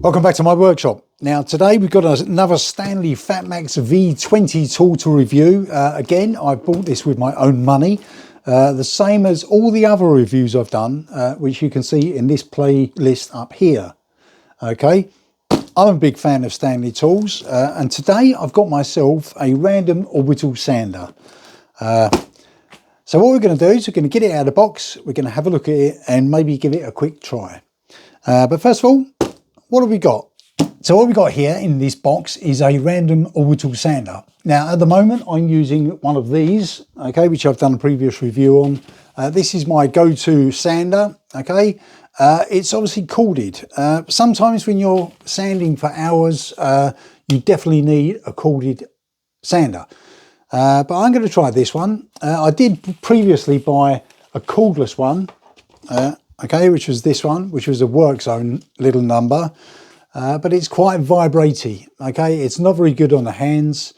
Welcome back to my workshop. Now today we've got another Stanley Fatmax V20 tool to review. Again, I bought this with my own money, the same as all the other reviews I've done, which you can see in this playlist up here. Okay, I'm a big fan of Stanley tools, and today I've got myself a random orbital sander. So what we're going to do is we're going to get it out of the box, we're going to have a look at it and maybe give it a quick try. But first of all, what have we got? So what we got here in this box is a random orbital sander. Now at the moment I'm using one of these, okay, which I've done a previous review on. This is my go-to sander, okay. It's obviously corded. Sometimes when you're sanding for hours, you definitely need a corded sander. But I'm going to try this one. I did previously buy a cordless one, okay, which was this one, which was a work zone little number, but it's quite vibraty, okay. It's not very good on the hands.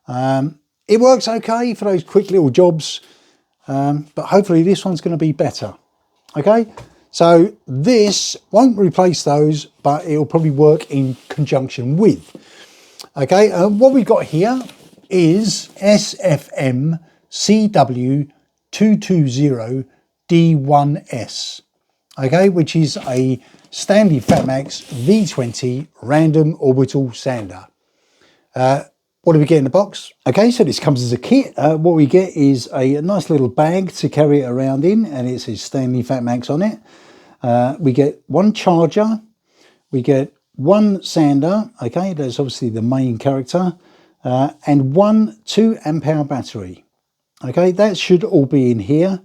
It works okay for those quick little jobs, but hopefully this one's going to be better, okay. So this won't replace those, but it'll probably work in conjunction with, okay. What we've got here is SFMCW220 D1S, okay, which is a Stanley Fatmax V20 random orbital sander. What do we get in the box? Okay, so this comes as a kit. What we get is a nice little bag to carry it around in, and it says Stanley Fatmax on it. We get one charger, we get one sander, okay, that's obviously the main character, and one 2 amp hour battery. Okay, that should all be in here.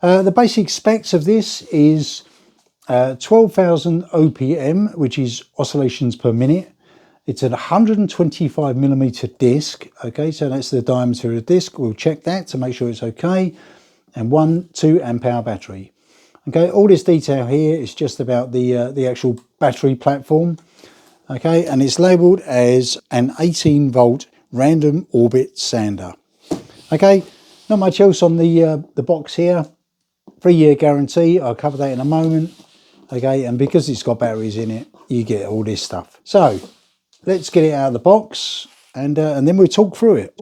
The basic specs of this is 12,000 OPM, which is oscillations per minute. It's a 125mm disc, okay, so that's the diameter of the disc. We'll check that to make sure it's okay. And one 2 amp hour battery. Okay, all this detail here is just about the actual battery platform. Okay, and it's labelled as an 18 volt random orbit sander. Okay, not much else on the box here. 3-year guarantee, I'll cover that in a moment. Okay, and because it's got batteries in it, you get all this stuff. So let's get it out of the box, and then we'll talk through it.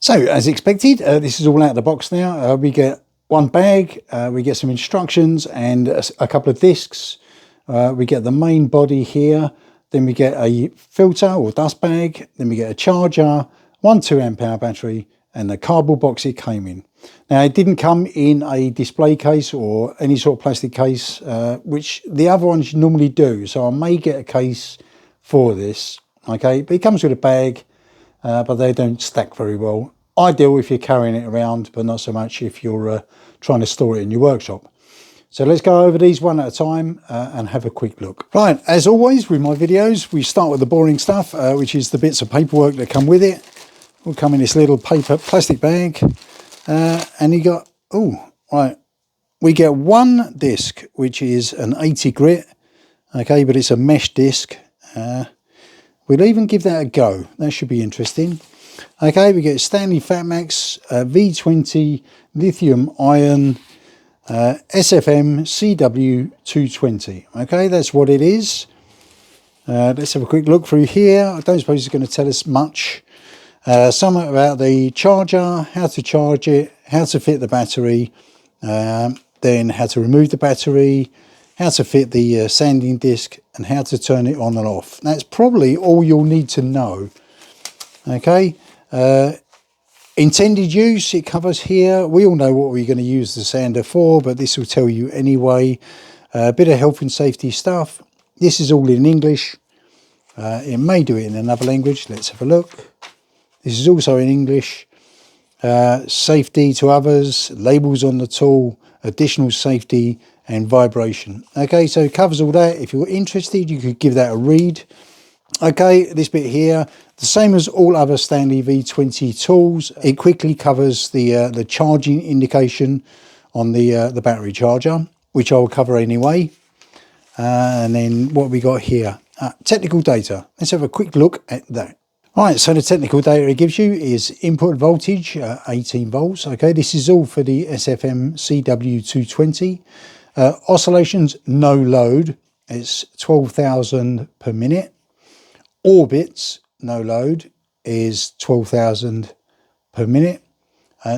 So as expected, this is all out of the box now. We get one bag, we get some instructions and a couple of discs. We get the main body here, then we get a filter or dust bag, then we get a charger, one 2 amp hour battery, and the cardboard box it came in. Now it didn't come in a display case or any sort of plastic case, which the other ones normally do, so I may get a case for this, okay. But it comes with a bag, but they don't stack very well. Ideal if you're carrying it around, but not so much if you're trying to store it in your workshop. So let's go over these one at a time and have a quick look. Right, as always with my videos, we start with the boring stuff, which is the bits of paperwork that come with it. Will come in this little paper plastic bag, and you got, oh, right, we get one disc, which is an 80 grit, okay, but it's a mesh disc. We'll even give that a go. That should be interesting. Okay, we get Stanley Fatmax V20 lithium ion SFMCW220. Okay, that's what it is. Let's have a quick look through here. I don't suppose it's going to tell us much. Something about the charger, how to charge it, how to fit the battery, then how to remove the battery, how to fit the sanding disc, and how to turn it on and off. That's probably all you'll need to know. Okay, intended use, it covers here. We all know what we're going to use the sander for, but this will tell you anyway. A bit of health and safety stuff. This is all in English. It may do it in another language. Let's have a look. This is also in English. Safety to others, labels on the tool, additional safety and vibration. Okay, so it covers all that. If you're interested, you could give that a read. Okay, this bit here, the same as all other Stanley V20 tools, it quickly covers the charging indication on the battery charger, which I will cover anyway. And then what we got here, technical data. Let's have a quick look at that. Right, so the technical data it gives you is input voltage, 18 volts. Okay, this is all for the SFMCW220. Oscillations, no load, it's 12,000 per minute. Orbits, no load, is 12,000 per minute.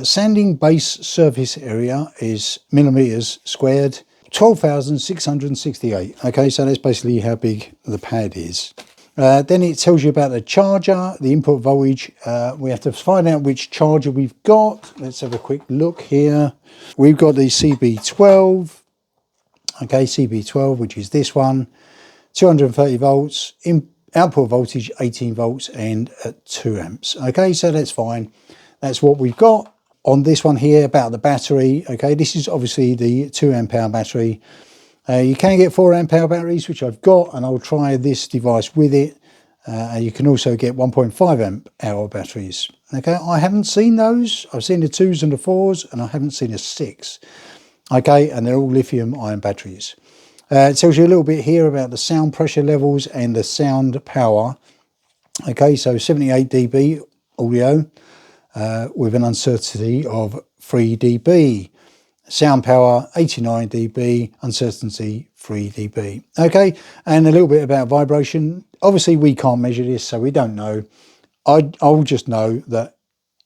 Sanding base surface area is millimeters squared, 12,668. Okay, so that's basically how big the pad is. Then it tells you about the charger, the input voltage. We have to find out which charger we've got. Let's have a quick look here. We've got the CB12. Okay, CB12, which is this one. 230 volts, output voltage 18 volts and 2 amps. Okay, so that's fine. That's what we've got. On this one here about the battery, okay, this is obviously the 2 amp hour battery. You can get 4 amp hour batteries, which I've got, and I'll try this device with it. You can also get 1.5 amp hour batteries. Okay, I haven't seen those. I've seen the 2s and the 4s, and I haven't seen a 6. Okay, and they're all lithium ion batteries. It tells you a little bit here about the sound pressure levels and the sound power. Okay, so 78 dB audio with an uncertainty of 3 dB. Sound power 89 dB, uncertainty 3 dB. Okay, and a little bit about vibration. Obviously we can't measure this, so we don't know. I'll just know that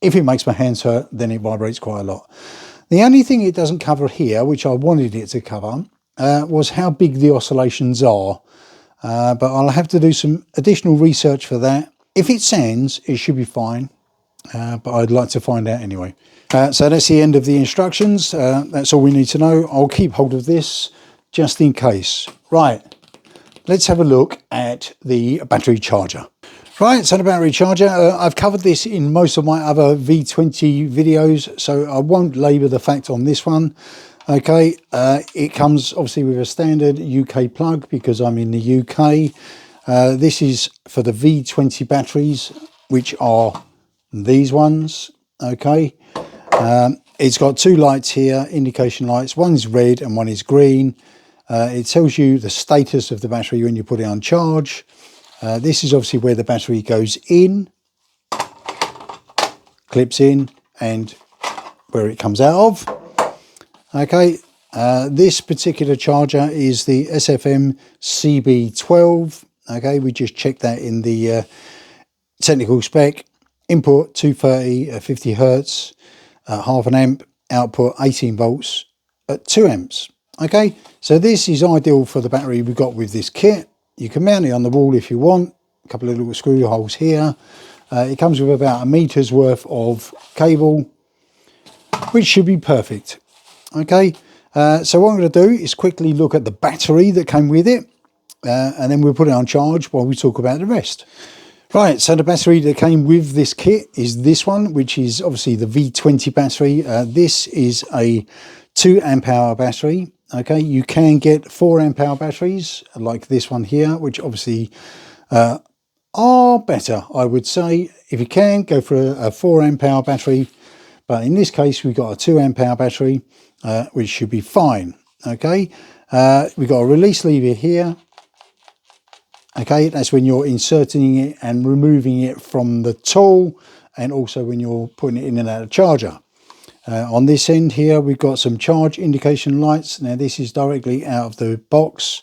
if it makes my hands hurt, then it vibrates quite a lot. The only thing it doesn't cover here, which I wanted it to cover, was how big the oscillations are. But I'll have to do some additional research for that. If it sounds, it should be fine. But I'd like to find out anyway. So that's the end of the instructions. That's all we need to know. I'll keep hold of this just in case. Right, let's have a look at the battery charger. Right, so the battery charger, I've covered this in most of my other V20 videos, so I won't labour the fact on this one. Okay, it comes obviously with a standard UK plug because I'm in the UK. This is for the V20 batteries, which are these ones. Okay, it's got 2 lights here, indication lights. One is red and one is green. It tells you the status of the battery when you put it on charge. This is obviously where the battery goes in, clips in, and where it comes out of. Okay, this particular charger is the SFMCW220. Okay, we just checked that in the technical spec. Input 230 at 50 hertz, half an amp, output 18 volts at 2 amps. Okay, so this is ideal for the battery we've got with this kit. You can mount it on the wall if you want. A couple of little screw holes here. It comes with about 1 meter's worth of cable, which should be perfect. Okay, so what I'm going to do is quickly look at the battery that came with it, and then we'll put it on charge while we talk about the rest. Right, so the battery that came with this kit is this one, which is obviously the V20 battery. This is a 2 amp hour battery. Okay, you can get 4 amp hour batteries like this one here, which obviously are better, I would say. If you can, go for a 4 amp hour battery. But in this case, we've got a 2 amp hour battery, which should be fine. Okay, we've got a release lever here. Okay, that's when you're inserting it and removing it from the tool, and also when you're putting it in and out of charger. On this end here, we've got some charge indication lights. Now this is directly out of the box.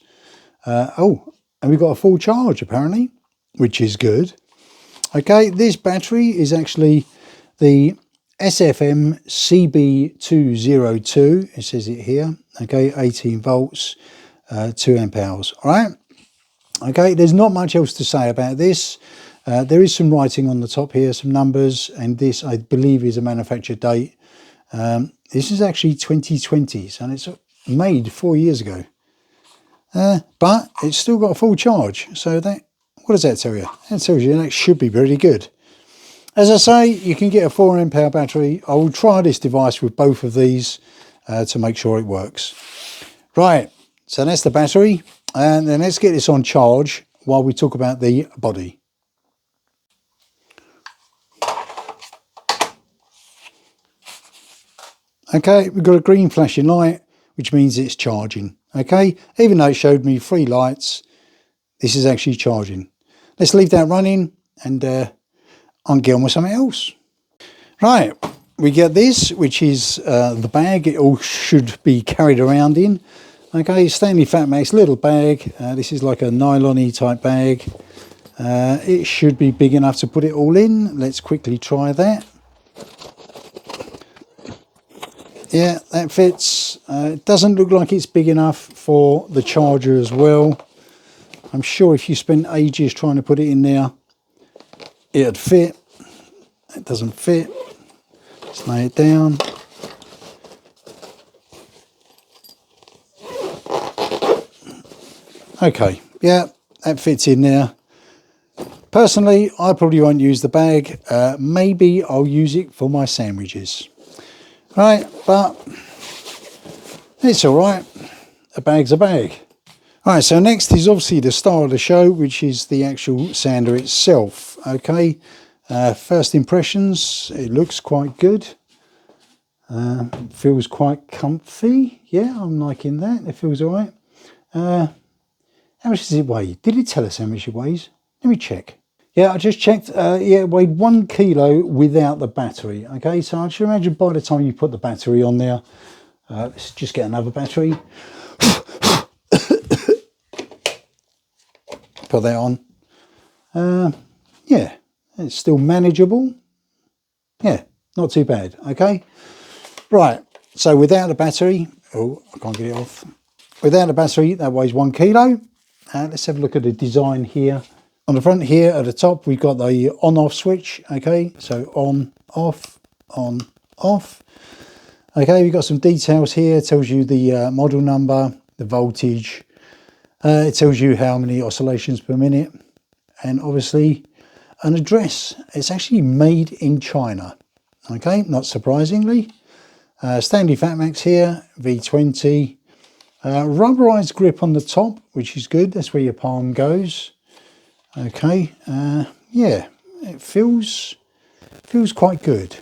Oh, and we've got a full charge apparently, which is good. Okay, this battery is actually the SFMCW220. It says it here. Okay, 18 volts, 2 amp hours. All right. Okay, there's not much else to say about this. There is some writing on the top here, some numbers, and this I believe is a manufacture date. This is actually 2020, so it's made 4 years ago. But it's still got a full charge, so that, what does that tell you? That tells you that should be pretty good. As I say, you can get a 4 amp hour battery. I will try this device with both of these to make sure it works. Right, so that's the battery. And then let's get this on charge while we talk about the body. Okay, we've got a green flashing light, which means it's charging. Okay, even though it showed me 3 lights, this is actually charging. Let's leave that running and I'll get on with something else. Right, we get this, which is the bag it all should be carried around in. Okay, Stanley Fatmax little bag. This is like a nylon-y type bag. It should be big enough to put it all in. Let's quickly try that. Yeah, that fits. It doesn't look like it's big enough for the charger as well. I'm sure if you spent ages trying to put it in there, it'd fit. It doesn't fit. Let's lay it down. Okay, yeah, that fits in there. Personally, I probably won't use the bag. Maybe I'll use it for my sandwiches. Right, but it's all right. A bag's a bag. All right, so next is obviously the star of the show, which is the actual sander itself. Okay, first impressions, it looks quite good. Feels quite comfy. Yeah, I'm liking that. It feels all right. How much does it weigh? Did it tell us how much it weighs? Let me check. Yeah, I just checked. Yeah, it weighed 1 kilo without the battery. Okay, so I should imagine by the time you put the battery on there, let's just get another battery. Put that on. Yeah, it's still manageable. Yeah, not too bad. Okay, right. So without the battery, oh, I can't get it off. Without the battery, that weighs 1 kilo. Let's have a look at the design here. On the front here at the top, we've got the on-off switch. Okay, so on, off, on, off. Okay, we've got some details here. It tells you the model number, the voltage. It tells you how many oscillations per minute, and obviously an address. It's actually made in China. Okay, not surprisingly. Stanley Fatmax here, V20. Rubberized grip on the top, which is good. That's where your palm goes. Okay, yeah, it feels quite good.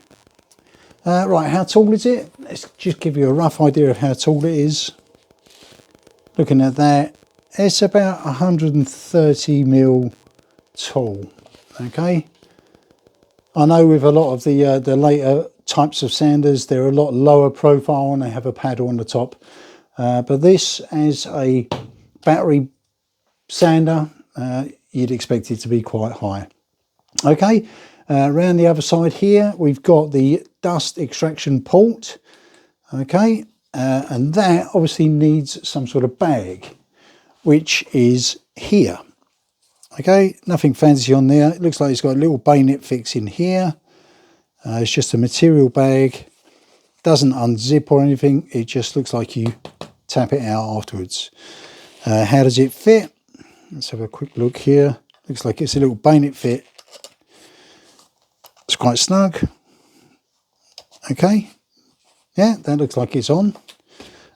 Right, how tall is it? Let's just give you a rough idea of how tall it is. Looking at that, it's about 130 mil tall. Okay, I know with a lot of the later types of sanders, they're a lot lower profile and they have a paddle on the top. But this, as a battery sander, you'd expect it to be quite high. Okay, around the other side here, we've got the dust extraction port. Okay, and that obviously needs some sort of bag, which is here. Okay, nothing fancy on there. It looks like it's got a little bayonet fix in here. It's just a material bag. Doesn't unzip or anything. It just looks like you tap it out afterwards. How does it fit? Let's have a quick look here. Looks like it's a little bayonet fit. It's quite snug. Okay. Yeah, that looks like it's on.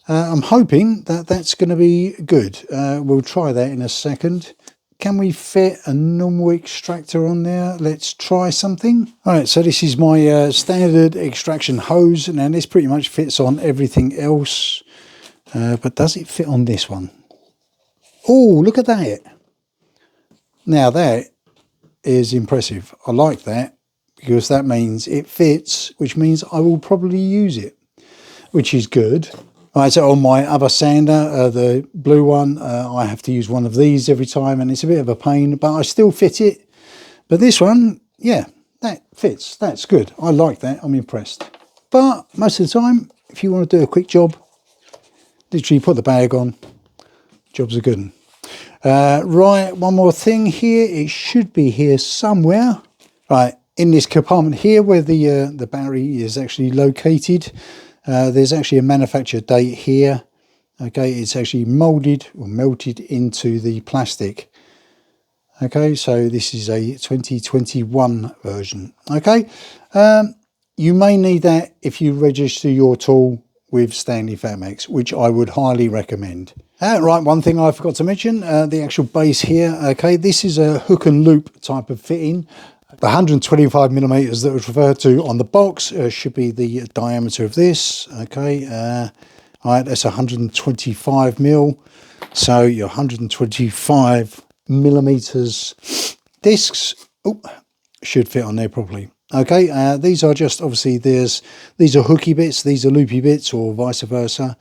I'm hoping that that's going to be good. We'll try that in a second. Can we fit a normal extractor on there? Let's try something. All right, so this is my standard extraction hose. Now this pretty much fits on everything else. But does it fit on this one? Oh, look at that. Now that is impressive. I like that because that means it fits, which means I will probably use it, which is good. All right, so on my other sander, the blue one, I have to use one of these every time and it's a bit of a pain, but I still fit it. But this one, yeah, that fits. That's good. I like that. I'm impressed. But most of the time, if you want to do a quick job, literally put the bag on, job's a good one. Right, one more thing here. It should be here somewhere. Right, in this compartment here where the battery is actually located, there's actually a manufacture date here. Okay, it's actually molded or melted into the plastic. Okay, so this is a 2021 version. Okay, you may need that if you register your tool with Stanley Fatmax, which I would highly recommend. Right, one thing I forgot to mention, the actual base here. Okay, this is a hook and loop type of fitting. The 125 millimeters that was referred to on the box should be the diameter of this. Okay, all right, that's 125 mil. So your 125 millimeters discs should fit on there properly. Okay, these are just obviously these are hooky bits, these are loopy bits, or vice versa.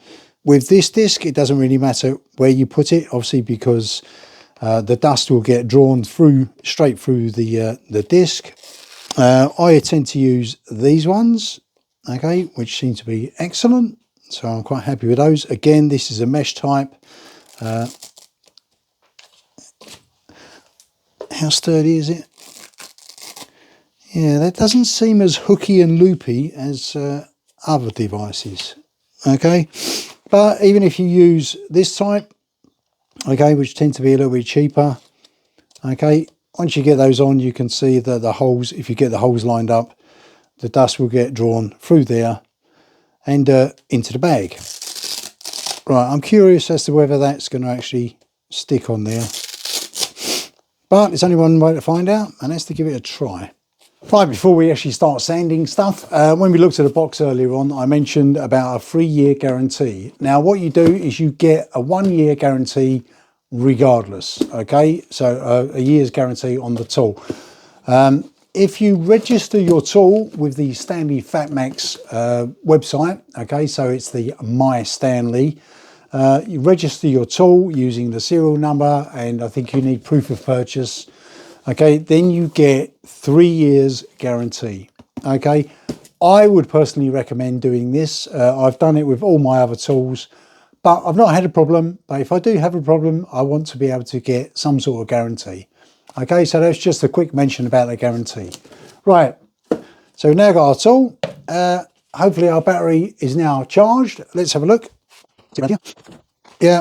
with this disc, it doesn't really matter where you put it, obviously, because the dust will get drawn through straight through the disc. I tend to use these ones, okay, which seem to be excellent. So I'm quite happy with those. Again, this is a mesh type. How sturdy is it? Yeah, that doesn't seem as hooky and loopy as other devices, okay. But even if you use this type, okay, which tend to be a little bit cheaper, okay, once you get those on, you can see that the holes, if you get the holes lined up, the dust will get drawn through there and into the bag. Right, I'm curious as to whether that's going to actually stick on there. But there's only one way to find out, and that's to give it a try. Right, before we actually start sanding stuff, when we looked at the box earlier on, I mentioned about a 3-year guarantee. Now, what you do is you get a 1-year guarantee regardless, okay? So a year's guarantee on the tool. If you register your tool with the Stanley Fatmax website, okay, so it's the My Stanley, you register your tool using the serial number, and I think you need proof of purchase. Okay, then you get 3 years guarantee. Okay, I would personally recommend doing this. I've done it with all my other tools, but I've not had a problem. But if I do have a problem, I want to be able to get some sort of guarantee. Okay, so that's just a quick mention about the guarantee. Right, so we've now got our tool. Hopefully our battery is now charged. Let's have a look. Yeah,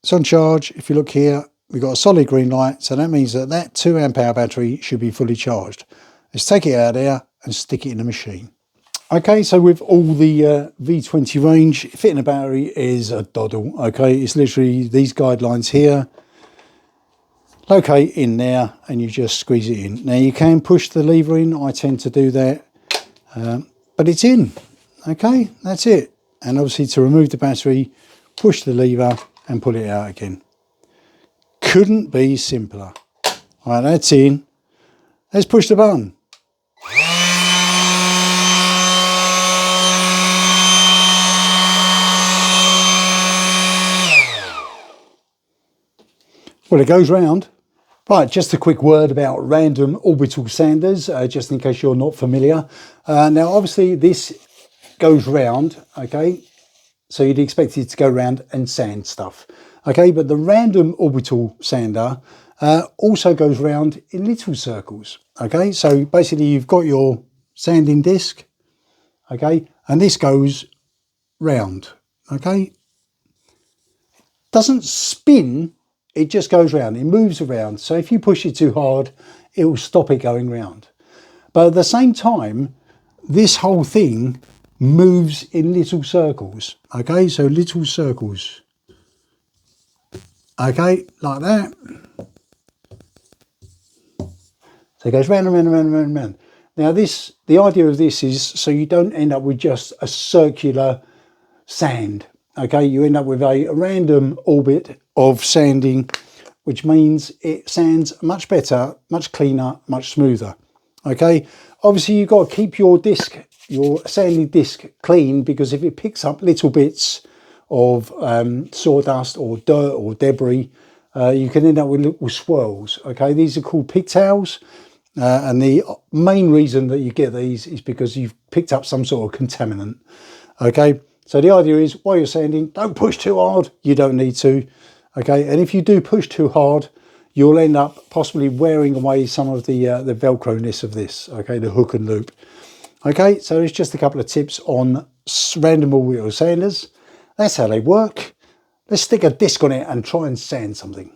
it's on charge. If you look here, we've got a solid green light, so that means that that 2 amp hour battery should be fully charged. Let's take it out of there and stick it in the machine. Okay, so with all the V20 range, fitting a battery is a doddle. Okay, it's literally these guidelines here. Locate in there and you just squeeze it in. Now you can push the lever in, I tend to do that, but it's in. Okay, that's it. And obviously to remove the battery, push the lever and pull it out again. Couldn't be simpler. All right, that's in. Let's push the button. Well, it goes round. Right, just a quick word about random orbital sanders, just in case you're not familiar. Now, obviously, this goes round, okay? So you'd expect it to go round and sand stuff. Okay, but the random orbital sander also goes round in little circles. Okay, so basically you've got your sanding disc, okay, and this goes round, okay. Doesn't spin, it just goes round, it moves around. So if you push it too hard, it will stop it going round. But at the same time, this whole thing moves in little circles, okay, so little circles. Okay, like that. So it goes round and round and round and round and round. Now the idea of this is so you don't end up with just a circular sand. Okay, you end up with a random orbit of sanding, which means it sands much better, much cleaner, much smoother. Okay, obviously you've got to keep your disc, your sanding disc clean, because if it picks up little bits of sawdust or dirt or debris, you can end up with little swirls. Okay, these are called pigtails, and the main reason that you get these is because you've picked up some sort of contaminant. Okay, so the idea is while you're sanding, don't push too hard. You don't need to. Okay, and if you do push too hard, you'll end up possibly wearing away some of the velcro-ness of this. Okay, the hook and loop. Okay, so it's just a couple of tips on random orbital sanders. That's how they work. Let's stick a disc on it and try and sand something.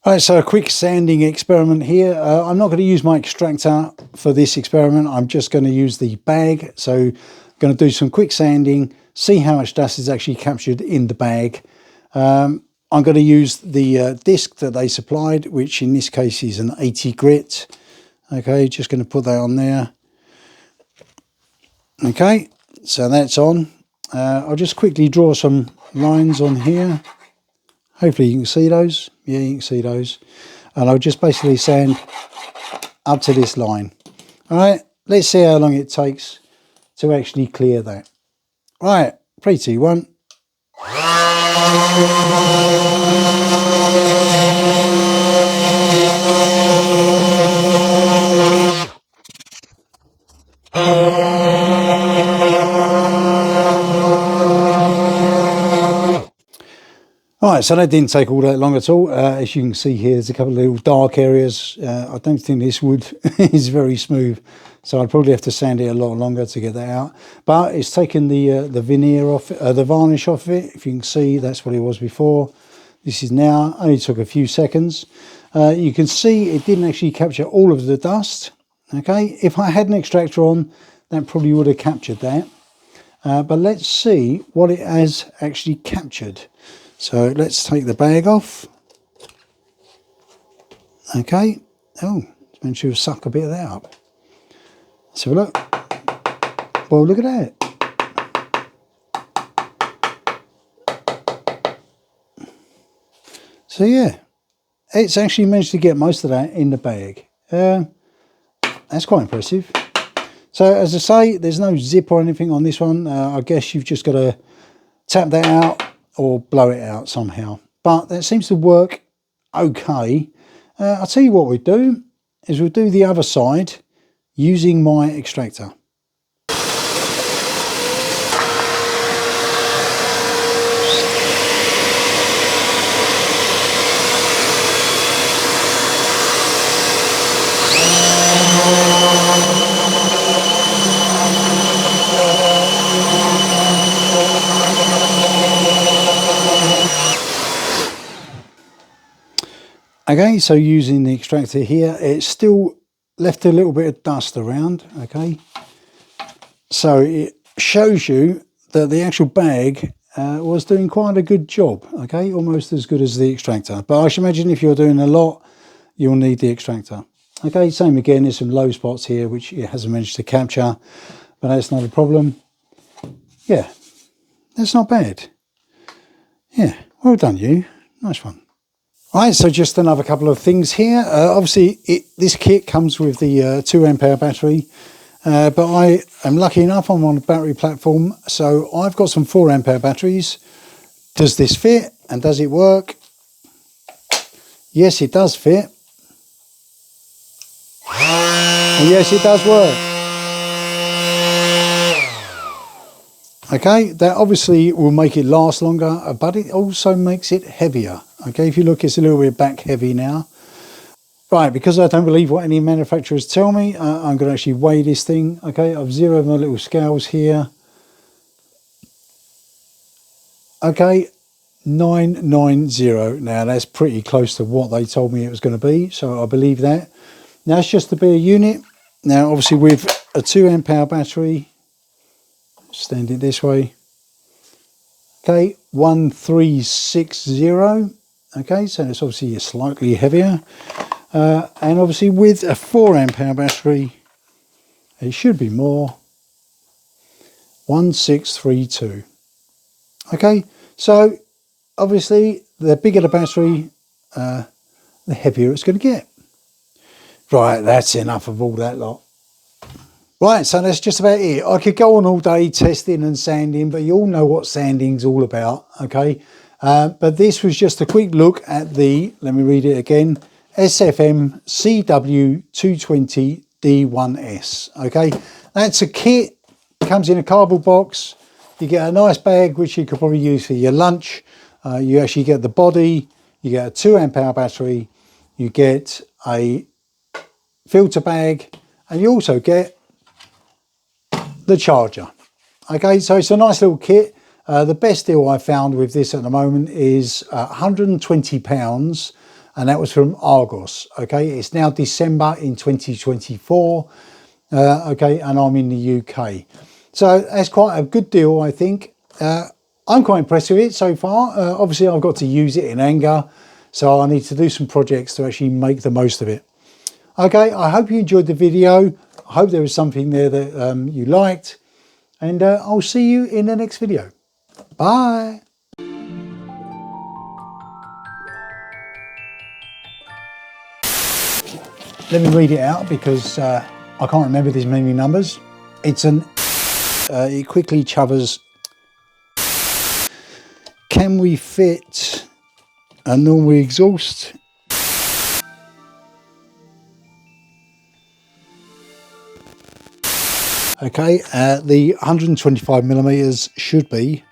All right, so a quick sanding experiment here. I'm not going to use my extractor for this experiment. I'm just going to use the bag. So I'm going to do some quick sanding, see how much dust is actually captured in the bag. I'm going to use the disc that they supplied, which in this case is an 80 grit. Okay, just going to put that on there. Okay, so that's on. I'll just quickly draw some lines on here. Hopefully you can see those. Yeah, you can see those. And I'll just basically sand up to this line. All right, let's see how long it takes to actually clear that. Right, 3, 2, 1. Right, so that didn't take all that long at all. As you can see here, there's a couple of little dark areas. I don't think this wood is very smooth, so I'd probably have to sand it a lot longer to get that out. But it's taken the veneer off, the varnish off of it. If you can see, that's what it was before. This is now, only took a few seconds. You can see it didn't actually capture all of the dust. Okay, if I had an extractor on, that probably would have captured that. But let's see what it has actually captured. So let's take the bag off. Okay. Oh, it's managed to suck a bit of that up. Let's have a look. Well, look at that. So yeah, it's actually managed to get most of that in the bag. That's quite impressive. So as I say, there's no zip or anything on this one. I guess you've just got to tap that out or blow it out somehow. But that seems to work okay. I'll tell you what we'll do, is we'll do the other side using my extractor. Okay, so using the extractor here, it's still left a little bit of dust around, okay? So it shows you that the actual bag was doing quite a good job, okay? Almost as good as the extractor. But I should imagine if you're doing a lot, you'll need the extractor. Okay, same again, there's some low spots here, which it hasn't managed to capture, but that's not a problem. Yeah, that's not bad. Yeah, well done you, nice one. Right, so just another couple of things here. Obviously, this kit comes with the 2 amp hour battery, but I am lucky enough, I'm on a battery platform, so I've got some 4 amp hour batteries. Does this fit and does it work? Yes, it does fit. And yes, it does work. Okay, that obviously will make it last longer, but it also makes it heavier. Okay, if you look, it's a little bit back heavy now. Right, because I don't believe what any manufacturers tell me, I'm going to actually weigh this thing. Okay, I've zeroed my little scales here. Okay, 990. Now that's pretty close to what they told me it was going to be, so I believe that. Now it's just to be a unit. Now obviously with a 2 amp hour battery, stand it this way. Okay, 1360. Okay, so it's obviously slightly heavier. And obviously with a 4 amp hour battery, it should be more. 1632. Okay, so obviously the bigger the battery, the heavier it's going to get. Right, that's enough of all that lot. Right, so that's just about it. I could go on all day testing and sanding, but you all know what sanding's all about, okay? But this was just a quick look at the, let me read it again, SFMCW220 D1S, okay? That's a kit, comes in a cardboard box. You get a nice bag, which you could probably use for your lunch. You actually get the body, you get a 2 amp hour battery, you get a filter bag, and you also get the charger. Okay, so it's a nice little kit. The best deal I found with this at the moment is £120, and that was from Argos. Okay, it's now December in 2024. Okay, and I'm in the UK, so that's quite a good deal, I think. I'm quite impressed with it so far. Obviously I've got to use it in anger, so I need to do some projects to actually make the most of it. Okay, I hope you enjoyed the video. I hope there was something there that you liked, and I'll see you in the next video. Bye. Let me read it out because I can't remember these many numbers. It's an, it quickly covers. can we fit a normal exhaust? Okay, the 125 millimeters should be